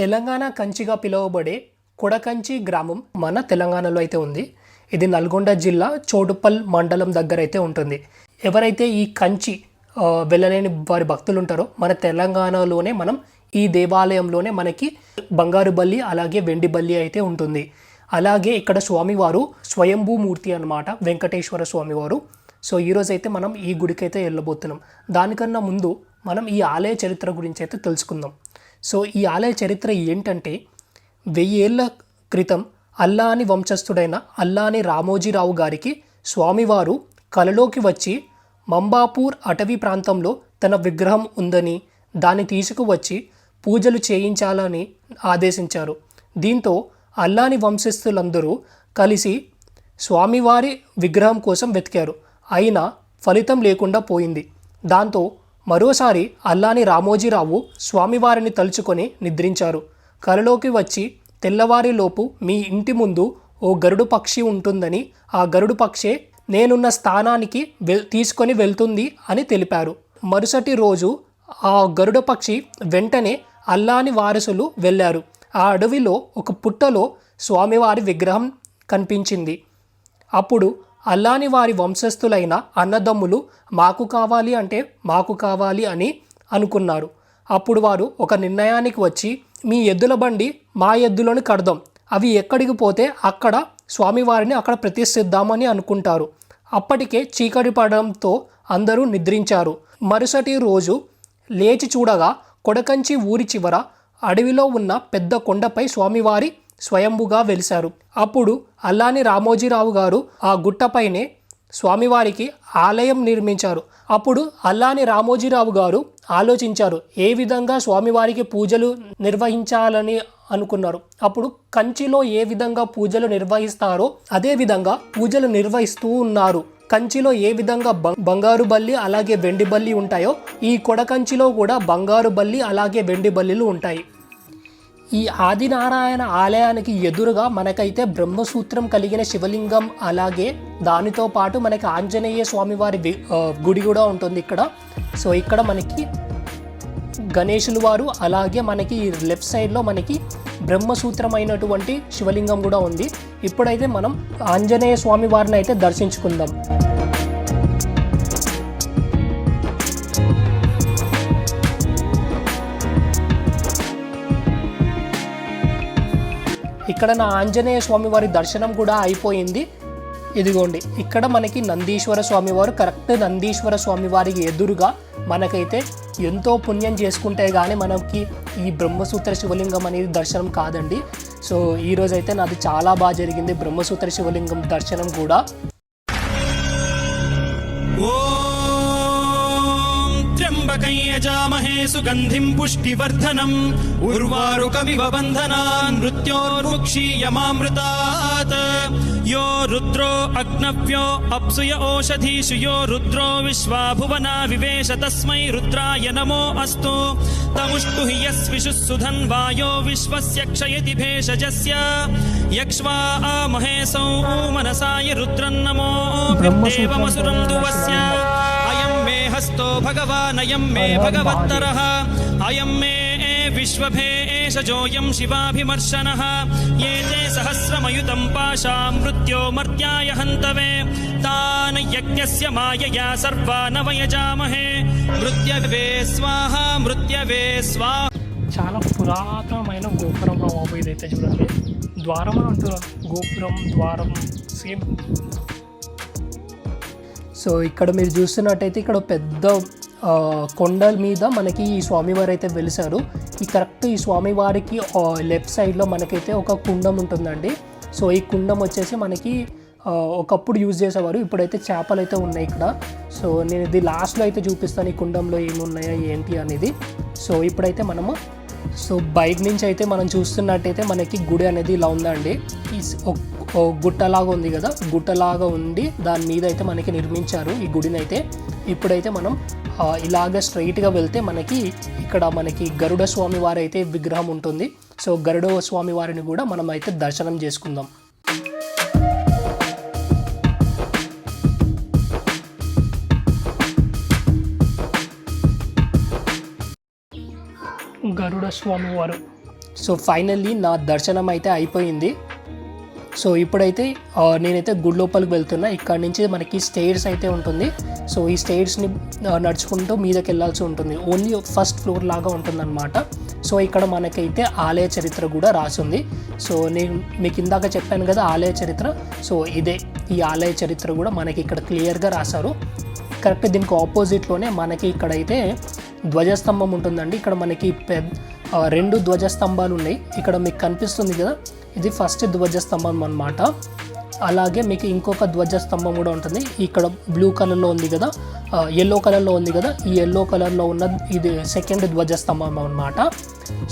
తెలంగాణ కంచిగా పిలువబడే కొడకంచి గ్రామం మన తెలంగాణలో అయితే ఉంది. ఇది నల్గొండ జిల్లా చోటుప్పల్ మండలం దగ్గర అయితే ఉంటుంది. ఎవరైతే ఈ కంచి వెళ్ళలేని వారి భక్తులు ఉంటారో మన తెలంగాణలోనే మనం ఈ దేవాలయంలోనే మనకి బంగారు బల్లి అలాగే వెండి బల్లి అయితే ఉంటుంది. అలాగే ఇక్కడ స్వామివారు స్వయంభూమూర్తి అన్నమాట, వెంకటేశ్వర స్వామివారు. సో ఈరోజు అయితే మనం ఈ గుడికి అయితే వెళ్ళబోతున్నాం. దానికన్నా ముందు మనం ఈ ఆలయ చరిత్ర గురించి అయితే తెలుసుకుందాం. సో ఈ ఆలయ చరిత్ర ఏంటంటే 1000 ఏళ్ల క్రితం అల్లాని వంశస్థుడైన అల్లాని రామోజీరావు గారికి స్వామివారు కలలోకి వచ్చి మంబాపూర్ అటవీ ప్రాంతంలో తన విగ్రహం ఉందని దాన్ని తీసుకువచ్చి పూజలు చేయించాలని ఆదేశించారు. దీంతో అల్లాని వంశస్థులందరూ కలిసి స్వామివారి విగ్రహం కోసం వెతికారు. అయినా ఫలితం లేకుండా పోయింది. దాంతో మరోసారి అల్లాని రామోజీరావు స్వామివారిని తలుచుకొని నిద్రించారు. కలలోకి వచ్చి తెల్లవారిలోపు మీ ఇంటి ముందు ఓ గరుడు పక్షి ఉంటుందని, ఆ గరుడు పక్షే నేనున్న స్థానానికి తీసుకొని వెళ్తుంది అని తెలిపారు. మరుసటి రోజు ఆ గరుడ పక్షి వెంటనే అల్లాని వారసులు వెళ్ళారు. ఆ అడవిలో ఒక పుట్టలో స్వామివారి విగ్రహం కనిపించింది. అప్పుడు అల్లాని వారి వంశస్థులైన అన్నదమ్ములు మాకు కావాలి అని అనుకున్నారు. అప్పుడు వారు ఒక నిర్ణయానికి వచ్చి మీ ఎద్దుల బండి మా ఎద్దులను కడదాం, అవి ఎక్కడికి పోతే అక్కడ స్వామివారిని అక్కడ ప్రతిష్ఠిద్దామని అనుకుంటారు. అప్పటికే చీకటి పడడంతో అందరూ నిద్రించారు. మరుసటి రోజు లేచి చూడగా కొడకంచి ఊరి చివర అడవిలో ఉన్న పెద్ద కొండపై స్వామివారి స్వయంభుగా వెలిశారు. అప్పుడు అల్లాని రామోజీరావు గారు ఆ గుట్టపైనే స్వామివారికి ఆలయం నిర్మించారు. అప్పుడు అల్లాని రామోజీరావు గారు ఆలోచించారు ఏ విధంగా స్వామివారికి పూజలు నిర్వహించాలని అనుకున్నారు. అప్పుడు కంచిలో ఏ విధంగా పూజలు నిర్వహిస్తారో అదే విధంగా పూజలు నిర్వహిస్తూ ఉన్నారు. కంచిలో ఏ విధంగా బంగారు బల్లి అలాగే వెండి బల్లి ఉంటాయో ఈ కొడకంచిలో కూడా బంగారు బల్లి అలాగే వెండి బల్లిలు ఉంటాయి. ఈ ఆదినారాయణ ఆలయానికి ఎదురుగా మనకైతే బ్రహ్మసూత్రం కలిగిన శివలింగం అలాగే దానితో పాటు మనకి ఆంజనేయ స్వామివారి గుడి కూడా ఉంటుంది ఇక్కడ. సో ఇక్కడ మనకి గణేశులు వారు అలాగే మనకి లెఫ్ట్ సైడ్లో మనకి బ్రహ్మసూత్రమైనటువంటి శివలింగం కూడా ఉంది. ఇప్పుడైతే మనం ఆంజనేయ స్వామి వారిని అయితే దర్శించుకుందాం. ఇక్కడ నా ఆంజనేయ స్వామి వారి దర్శనం కూడా అయిపోయింది. ఇదిగోండి ఇక్కడ మనకి నందీశ్వర స్వామివారు, కరెక్ట్ నందీశ్వర స్వామి వారికి ఎదురుగా మనకైతే ఎంతో పుణ్యం చేసుకుంటే కానీ మనకి ఈ బ్రహ్మసూత్ర శివలింగం అనేది దర్శనం కాదండి. సో ఈరోజైతే నాది చాలా బాగా జరిగింది బ్రహ్మసూత్ర శివలింగం దర్శనం కూడా. యజామహే సుగంధిం పుష్టివర్ధనం ఉర్వారుకమివ బంధనాన్ మృత్యోర్ముక్షీయమామృతాత్ యో రుద్రో అగ్నవ్యో అప్సుయ ఓషధీషు యో రుద్రో విశ్వాభువనా వివేశ తస్మై రుద్రాయ నమో అస్తు తముష్టు హి యస్విషుః సుధన్వాయో విశ్వస్య క్షయతి భేషజస్య యక్ష్వా మహేశౌ మనసాయ రుద్రన్నమో దేవమసురం దువస్య అయం మే హస్తో భగవాన్ అయం మే భగవత్తరః అయం మే విశ్వభేషజోయం శివాభిమర్శనః ఏతే సహస్రమయుతం పాశాం మృత్యోమర్త్యాయ హంతవే తాన్ యజ్ఞస్య మాయయా సర్వాన్ వయజామహే మృత్యవే స్వాహా మృత్యవే స్వాహా. చాలా పురాతనమైన గోపురం బాబు ఇదైతే చూడండి. ద్వారం అంటున్నారు, గోపురం ద్వారం సేమ్. సో ఇక్కడ మీరు చూస్తున్నట్టయితే ఇక్కడ పెద్ద కొండల మీద మనకి ఈ స్వామివారు అయితే వెలిసారు. ఈ కరెక్ట్ ఈ స్వామివారికి లెఫ్ట్ సైడ్లో మనకైతే ఒక కుండం ఉంటుందండి. సో ఈ కుండం వచ్చేసి మనకి ఒకప్పుడు యూజ్ చేసేవారు, ఇప్పుడైతే చేపలు అయితే ఉన్నాయి ఇక్కడ. సో నేను ఇది లాస్ట్లో అయితే చూపిస్తాను ఈ కుండంలో ఏమున్నాయా ఏంటి అనేది. సో ఇప్పుడైతే మనము బయట నుంచి అయితే మనం చూస్తున్నట్టయితే మనకి గుడి అనేది ఇలా ఉందండి. గుట్టలాగా ఉంది కదా, గుట్టలాగా ఉండి దాని మీద అయితే మనకి నిర్మించారు ఈ గుడిని అయితే. ఇప్పుడైతే మనం ఇలాగ స్ట్రైట్గా వెళ్తే మనకి ఇక్కడ మనకి గరుడ స్వామి వారి అయితే విగ్రహం ఉంటుంది. సో గరుడ స్వామి వారిని కూడా మనం అయితే దర్శనం చేసుకుందాం. గరుడ స్వామి వారు సో ఫైనల్లీ నా దర్శనం అయితే అయిపోయింది. సో ఇప్పుడైతే నేనైతే గుడి లోపలికి వెళ్తున్నా. ఇక్కడ నుంచి మనకి స్టేర్స్ అయితే ఉంటుంది. సో ఈ స్టేర్స్ని నడుచుకుంటూ మీదకి వెళ్ళాల్సి ఉంటుంది. ఓన్లీ ఫస్ట్ ఫ్లోర్ లాగా ఉంటుందన్నమాట. సో ఇక్కడ మనకైతే ఆలయ చరిత్ర కూడా రాసింది. సో నేను మీకు ఇందాక చెప్పాను కదా ఆలయ చరిత్ర. సో ఇదే ఈ ఆలయ చరిత్ర కూడా మనకి ఇక్కడ క్లియర్గా రాశారు. కరెక్ట్ దీనికి ఆపోజిట్లోనే మనకి ఇక్కడైతే ధ్వజస్తంభం ఉంటుందండి. ఇక్కడ మనకి 2 ధ్వజస్తంభాలు ఉన్నాయి. ఇక్కడ మీకు కనిపిస్తుంది కదా, ఇది ఫస్ట్ ధ్వజస్తంభం అన్నమాట. అలాగే మీకు ఇంకొక ధ్వజస్తంభం కూడా ఉంటుంది. ఇక్కడ బ్లూ కలర్లో ఉంది కదా, ఎల్లో కలర్లో ఉంది కదా, ఈ ఎల్లో కలర్లో ఉన్న ఇది సెకండ్ ధ్వజస్తంభం అన్నమాట.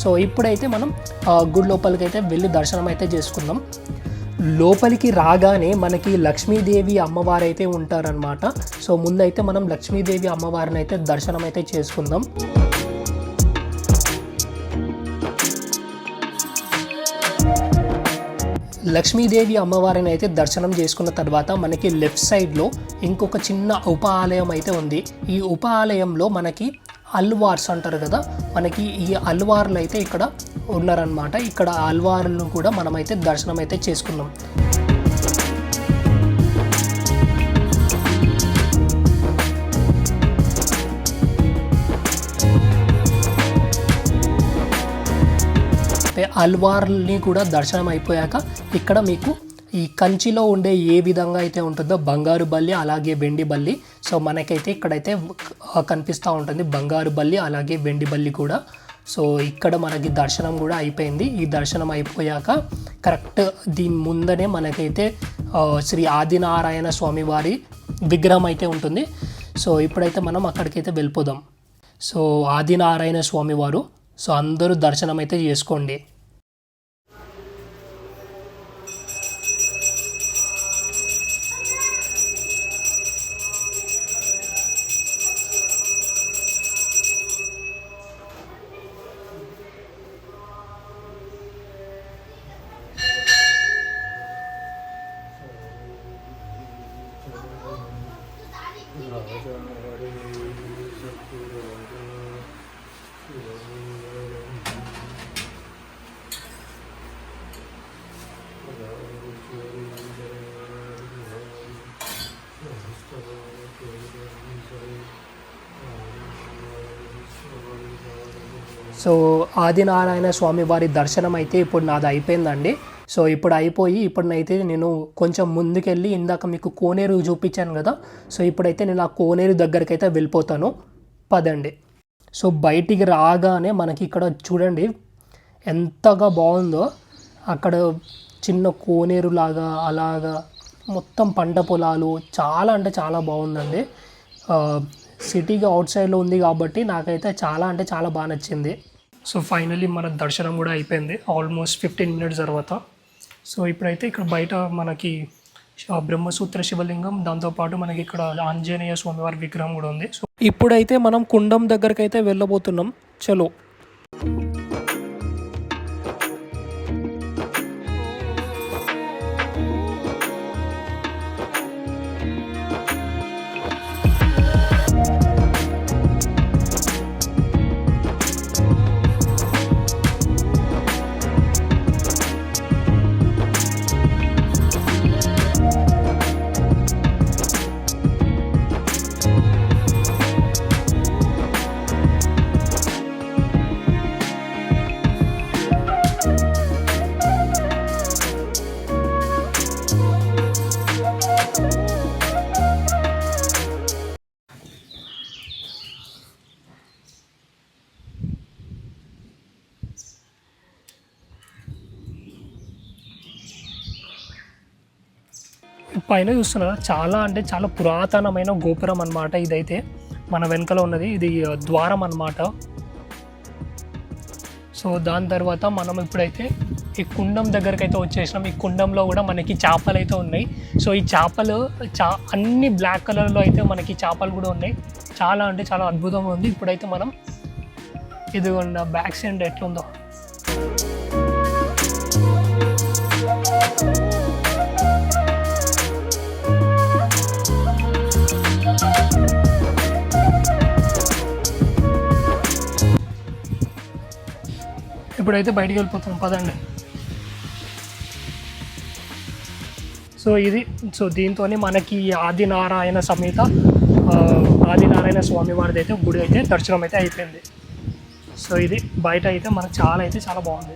సో ఇప్పుడైతే మనం గుడి లోపలికి అయితే వెళ్ళి దర్శనం అయితే చేసుకుందాం. లోపలికి రాగానే మనకి లక్ష్మీదేవి అమ్మవారు అయితే ఉంటారనమాట. సో ముందైతే మనం లక్ష్మీదేవి అమ్మవారిని అయితే దర్శనం అయితే చేసుకుందాం. లక్ష్మీదేవి అమ్మవారిని అయితే దర్శనం చేసుకున్న తర్వాత మనకి లెఫ్ట్ సైడ్లో ఇంకొక చిన్న ఉప ఆలయం అయితే ఉంది. ఈ ఉప ఆలయంలో మనకి అల్వార్స్ అంటారు కదా, మనకి ఈ అల్వార్లు అయితే ఇక్కడ ఉన్నారనమాట. ఇక్కడ అల్వార్లను కూడా మనమైతే దర్శనం అయితే చేసుకున్నాం. అల్వార్ని కూడా దర్శనం అయిపోయాక ఇక్కడ మీకు ఈ కంచిలో ఉండే ఏ విధంగా అయితే ఉంటుందో బంగారు బల్లి అలాగే వెండి బల్లి, సో మనకైతే ఇక్కడైతే కనిపిస్తూ ఉంటుంది బంగారు బల్లి అలాగే వెండి బల్లి కూడా. సో ఇక్కడ మనకి దర్శనం కూడా అయిపోయింది. ఈ దర్శనం అయిపోయాక కరెక్ట్ దీని ముందనే మనకైతే శ్రీ ఆదినారాయణ స్వామి వారి విగ్రహం అయితే ఉంటుంది. సో ఇప్పుడైతే మనం అక్కడికైతే వెళ్ళిపోదాం. సో ఆదినారాయణ స్వామి వారు, సో అందరూ దర్శనం అయితే చేసుకోండి. సో ఆదినారాయణ స్వామి వారి దర్శనం అయితే ఇప్పుడు నాది అయిపోయిందండి. సో ఇప్పుడు అయిపోయి ఇప్పుడైతే నేను కొంచెం ముందుకెళ్ళి ఇందాక మీకు కోనేరు చూపించాను కదా, సో ఇప్పుడైతే నేను ఆ కోనేరు దగ్గరికి అయితే వెళ్ళిపోతాను. పదండి. సో బయటికి రాగానే మనకి ఇక్కడ చూడండి ఎంతగా బాగుందో. అక్కడ చిన్న కోనేరు లాగా అలాగా మొత్తం పంట పొలాలు చాలా అంటే చాలా బాగుందండి. సిటీగా అవుట్ సైడ్లో ఉంది కాబట్టి నాకైతే చాలా అంటే చాలా బాగా నచ్చింది. సో ఫైనల్లీ మన దర్శనం కూడా అయిపోయింది ఆల్మోస్ట్ 15 మినిట్స్ తర్వాత. సో ఇప్పుడైతే ఇక్కడ బయట మనకి బ్రహ్మసూత్ర శివలింగం, దాంతోపాటు మనకి ఇక్కడ ఆంజనేయ స్వామివారి విగ్రహం కూడా ఉంది. సో ఇప్పుడైతే మనం కుండం దగ్గరికి అయితే వెళ్ళబోతున్నాం. చలో. పైన చూస్తున్నారా, చాలా అంటే చాలా పురాతనమైన గోపురం అన్నమాట. ఇదైతే మన వెనకలో ఉన్నది, ఇది ద్వారం అన్నమాట. సో దాని తర్వాత మనం ఇప్పుడైతే ఈ కుండం దగ్గరికి అయితే వచ్చేసినాం. ఈ కుండంలో కూడా మనకి చేపలు అయితే ఉన్నాయి. సో ఈ చేపలు అన్ని బ్లాక్ కలర్లో అయితే మనకి చేపలు కూడా ఉన్నాయి. చాలా అంటే చాలా అద్భుతంగా ఉంది. ఇప్పుడైతే మనం ఇది ఉన్న బ్యాక్ సైడ్ ఎట్లుందో ఇప్పుడైతే బయటికి వెళ్ళిపోతాం పదండి. సో దీంతో మనకి ఆదినారాయణ సమేత ఆదినారాయణ స్వామి వారిది అయితే గుడి అయితే దర్శనం అయితే అయిపోయింది. సో ఇది బయట అయితే మనకు చాలా బాగుంది.